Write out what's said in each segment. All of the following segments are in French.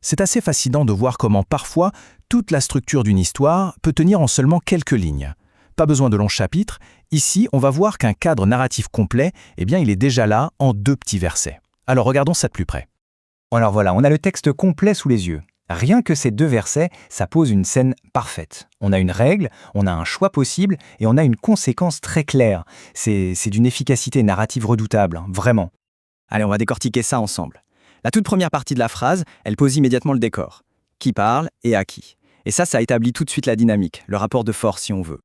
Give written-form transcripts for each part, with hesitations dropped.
C'est assez fascinant de voir comment parfois toute la structure d'une histoire peut tenir en seulement quelques lignes. Pas besoin de longs chapitres, ici on va voir qu'un cadre narratif complet, il est déjà là en 2 petits versets. Alors regardons ça de plus près. Alors voilà, on a le texte complet sous les yeux. Rien que ces 2 versets, ça pose une scène parfaite. On a une règle, on a un choix possible et on a une conséquence très claire. C'est d'une efficacité narrative redoutable, vraiment. Allez, on va décortiquer ça ensemble. La toute première partie de la phrase, elle pose immédiatement le décor. Qui parle et à qui. Et ça établit tout de suite la dynamique, le rapport de force si on veut.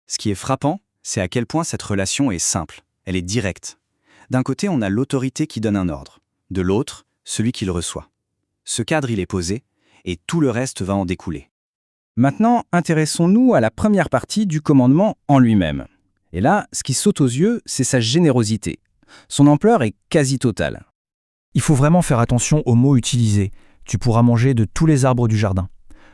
Ce qui est frappant, c'est à quel point cette relation est simple, elle est directe. D'un côté, on a l'autorité qui donne un ordre. De l'autre, celui qui le reçoit. Ce cadre, il est posé, et tout le reste va en découler. Maintenant, intéressons-nous à la première partie du commandement en lui-même. Et là, ce qui saute aux yeux, c'est sa générosité. Son ampleur est quasi totale. Il faut vraiment faire attention aux mots utilisés. Tu pourras manger de tous les arbres du jardin.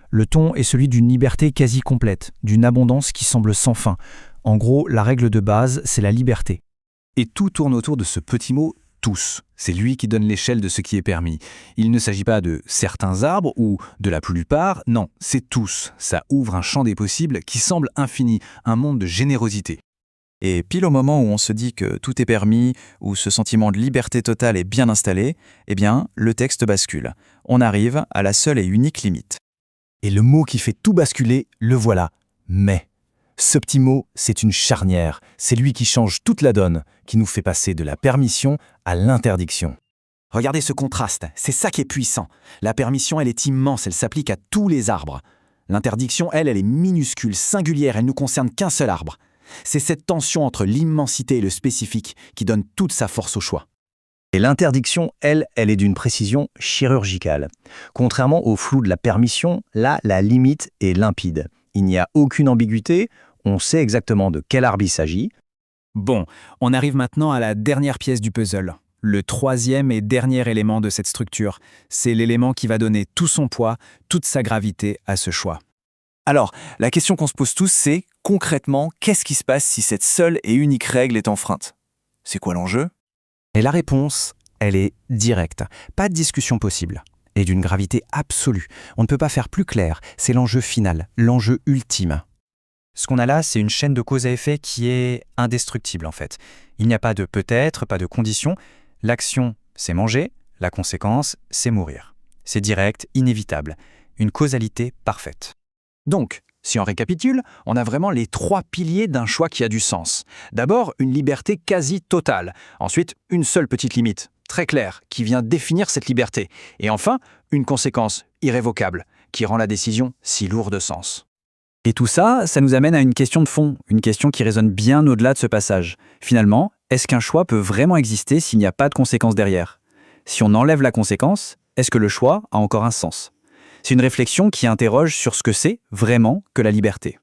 Le ton est celui d'une liberté quasi complète, d'une abondance qui semble sans fin. En gros, la règle de base, c'est la liberté. Et tout tourne autour de ce petit mot « tous ». C'est lui qui donne l'échelle de ce qui est permis. Il ne s'agit pas de certains arbres ou de la plupart, non, c'est tous. Ça ouvre un champ des possibles qui semble infini, un monde de générosité. Et pile au moment où on se dit que tout est permis, où ce sentiment de liberté totale est bien installé, le texte bascule. On arrive à la seule et unique limite. Et le mot qui fait tout basculer, le voilà. Mais. Ce petit mot, c'est une charnière. C'est lui qui change toute la donne, qui nous fait passer de la permission à l'interdiction. Regardez ce contraste, c'est ça qui est puissant. La permission, elle est immense, elle s'applique à tous les arbres. L'interdiction, elle est minuscule, singulière, elle ne concerne qu'un seul arbre. C'est cette tension entre l'immensité et le spécifique qui donne toute sa force au choix. Et l'interdiction, elle est d'une précision chirurgicale. Contrairement au flou de la permission, là, la limite est limpide. Il n'y a aucune ambiguïté, on sait exactement de quel arbre il s'agit. Bon, on arrive maintenant à la dernière pièce du puzzle. Le 3e et dernier élément de cette structure. C'est l'élément qui va donner tout son poids, toute sa gravité à ce choix. Alors, la question qu'on se pose tous, c'est concrètement, qu'est-ce qui se passe si cette seule et unique règle est enfreinte? C'est quoi l'enjeu? Et la réponse, elle est directe. Pas de discussion possible. Et d'une gravité absolue. On ne peut pas faire plus clair. C'est l'enjeu final, l'enjeu ultime. Ce qu'on a là, c'est une chaîne de cause à effet qui est indestructible en fait. Il n'y a pas de peut-être, pas de condition. L'action, c'est manger. La conséquence, c'est mourir. C'est direct, inévitable. Une causalité parfaite. Donc, si on récapitule, on a vraiment les 3 piliers d'un choix qui a du sens. D'abord, une liberté quasi totale. Ensuite, une seule petite limite, très claire, qui vient définir cette liberté. Et enfin, une conséquence irrévocable, qui rend la décision si lourde de sens. Et tout ça, ça nous amène à une question de fond, une question qui résonne bien au-delà de ce passage. Finalement, est-ce qu'un choix peut vraiment exister s'il n'y a pas de conséquence derrière? Si on enlève la conséquence, est-ce que le choix a encore un sens? C'est une réflexion qui interroge sur ce que c'est vraiment que la liberté.